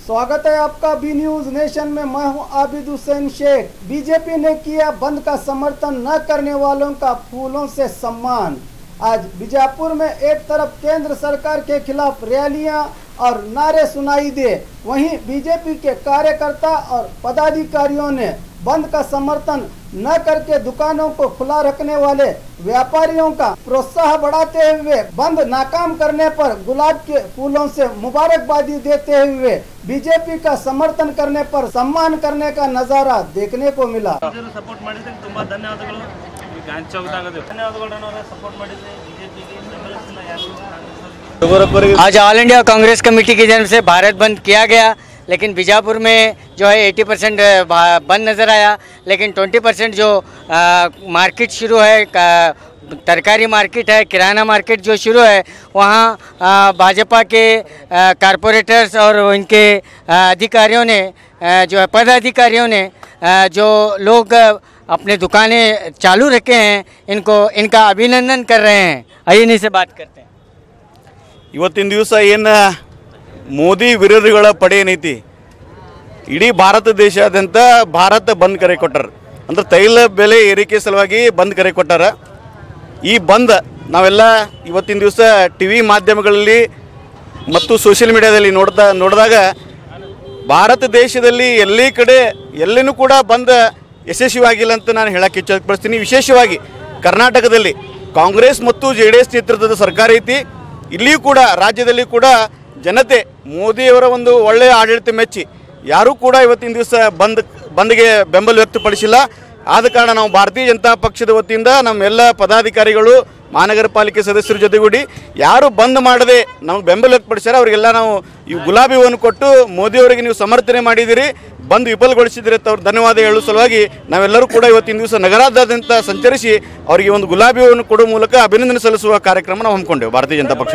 स्वागत है आपका बी न्यूज नेशन में। मैं हूं आबिद हुसैन शेख। बीजेपी ने किया बंद का समर्थन न करने वालों का फूलों से सम्मान। आज बीजापुर में एक तरफ केंद्र सरकार के खिलाफ रैलियां और नारे सुनाई दे, वहीं बीजेपी के कार्यकर्ता और पदाधिकारियों ने बंद का समर्थन न करके दुकानों को खुला रखने वाले व्यापारियों का प्रोत्साहन बढ़ाते हुए बंद नाकाम करने पर गुलाब के फूलों से मुबारकबादी देते हुए बीजेपी का समर्थन करने पर सम्मान करने का नजारा देखने को मिला। आज ऑल इंडिया कांग्रेस कमेटी की तरफ से भारत बंद किया गया, लेकिन बीजापुर में जो है 80% बंद नज़र आया, लेकिन 20% जो मार्केट शुरू है, तरकारी मार्केट है, किराना मार्केट जो शुरू है, वहाँ भाजपा के कारपोरेटर्स और इनके अधिकारियों ने जो है पदाधिकारियों ने जो लोग अपने दुकानें चालू रखे हैं, इनका अभिनंदन कर रहे हैं। आइए इन्हीं से बात करते हैं। ಇವತ್ತಿನ ದಿವಸ ಏನು ಮೋದಿ ವಿರೋಧಿಗಳ ಪಡೆ ಏನೈತಿ ಇಡೀ ಭಾರತ ದೇಶಾದ್ಯಂತ ಭಾರತ ಬಂದ್ ಕರೆ ಕೊಟ್ಟಾರ। ಅಂದ್ರೆ ತೈಲ ಬೆಲೆ ಏರಿಕೆ ಸಲುವಾಗಿ ಬಂದ್ ಕರೆ ಕೊಟ್ಟಾರ। ಈ ಬಂದ್ ನಾವೆಲ್ಲ ಇವತ್ತಿನ ದಿವಸ ಟಿವಿ ಮಾಧ್ಯಮಗಳಲ್ಲಿ ಮತ್ತು ಸೋಷಿಯಲ್ ಮೀಡಿಯಾದಲ್ಲಿ ನೋಡಿದಾಗ ಭಾರತ ದೇಶದಲ್ಲಿ ಎಲ್ಲಿ ಕಡೆ ಎಲ್ಲಿನೂ ಕೂಡ ಬಂದ್ ಯಶಸ್ವಿಯಾಗಿಲ್ಲ ಅಂತ ನಾನು ಹೇಳಕ್ಕೆ ಇಚ್ಛಪಡ್ತೀನಿ। ವಿಶೇಷವಾಗಿ ಕರ್ನಾಟಕದಲ್ಲಿ ಕಾಂಗ್ರೆಸ್ ಮತ್ತು ಜೆಡಿಎಸ್ ನೇತೃತ್ವದ ಸರ್ಕಾರ ಐತಿ। ಇಲ್ಲಿಯೂ ಕೂಡ ರಾಜ್ಯದಲ್ಲಿ ಕೂಡ ಜನತೆ ಮೋದಿಯವರ ಒಂದು ಒಳ್ಳೆಯ ಆಡಳಿತ ಮೆಚ್ಚಿ ಯಾರೂ ಕೂಡ ಇವತ್ತಿನ ದಿವಸ ಬಂದ್ಗೆ ಬೆಂಬಲ ವ್ಯಕ್ತಪಡಿಸಿಲ್ಲ। ಆದ ಕಾರಣ ನಾವು ಭಾರತೀಯ ಜನತಾ ಪಕ್ಷದ ವತಿಯಿಂದ ನಮ್ಮೆಲ್ಲ ಪದಾಧಿಕಾರಿಗಳು ಮಹಾನಗರ ಪಾಲಿಕೆ ಸದಸ್ಯರ ಜೊತೆಗೂಡಿ ಯಾರು ಬಂದ್ ಮಾಡದೆ ನಮಗೆ ಬೆಂಬಲ ವ್ಯಕ್ತಪಡಿಸ್ಯಾರ ಅವರಿಗೆಲ್ಲ ನಾವು ಈ ಗುಲಾಬಿ ಹೂವನ್ನು ಕೊಟ್ಟು ಮೋದಿಯವರಿಗೆ ನೀವು ಸಮರ್ಥನೆ ಮಾಡಿದಿರಿ, ಬಂದ್ ವಿಫಲಗೊಳಿಸಿದಿರಿ ಅಂತ ಅವ್ರು ಧನ್ಯವಾದ ಹೇಳುವ ಸಲುವಾಗಿ ನಾವೆಲ್ಲರೂ ಕೂಡ ಇವತ್ತಿನ ದಿವಸ ನಗರಾದ್ಯಂತ ಸಂಚರಿಸಿ ಅವರಿಗೆ ಒಂದು ಗುಲಾಬಿ ಹೂವನ್ನು ಕೊಡುವ ಮೂಲಕ ಅಭಿನಂದನೆ ಸಲ್ಲಿಸುವ ಕಾರ್ಯಕ್ರಮ ನಾವು ಹಮ್ಮಿಕೊಂಡೆವು। भारतीय जनता पक्ष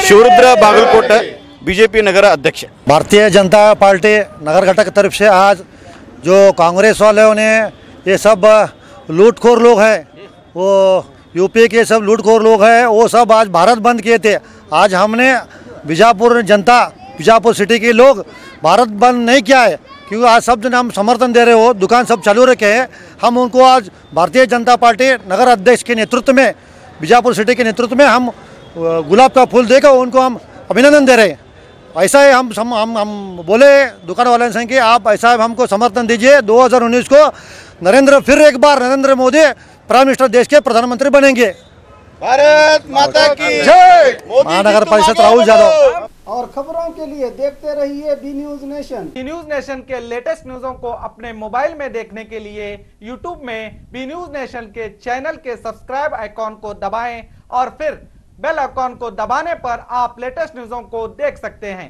शिवरुद्र बागलकोट बीजेपी नगर अध्यक्ष। भारतीय जनता पार्टी नगर घटक तरफ से आज जो कांग्रेस वालों ने ये सब लूटखोर लोग हैं, वो यूपी के सब लूटखोर लोग हैं, वो सब आज भारत बंद किए थे। आज हमने बीजापुर सिटी के लोग भारत बंद नहीं किया है, क्योंकि आज सब जन हम समर्थन दे रहे हो, दुकान सब चालू रखे हैं। हम उनको आज भारतीय जनता पार्टी नगर अध्यक्ष के नेतृत्व में, बीजापुर सिटी के नेतृत्व में हम गुलाब का फूल देकर उनको हम अभिनंदन दे रहे हैं। ऐसा ही हम बोले दुकान वाले से कि आप ऐसा हमको समर्थन दीजिए। 2019 को फिर एक बार नरेंद्र मोदी प्राइम मिनिस्टर देश के प्रधानमंत्री बनेंगे। भारत माता की जय। महानगर परिषद राहुल यादव। और खबरों के लिए देखते रहिए B News Nation. B News Nation के लेटेस्ट न्यूज़ों को अपने मोबाइल में देखने के लिए यूट्यूब में बी न्यूज नेशन के चैनल के सब्सक्राइब आइकॉन को दबाएं और फिर बेल आइकॉन को दबाने पर आप लेटेस्ट न्यूज़ों को देख सकते हैं।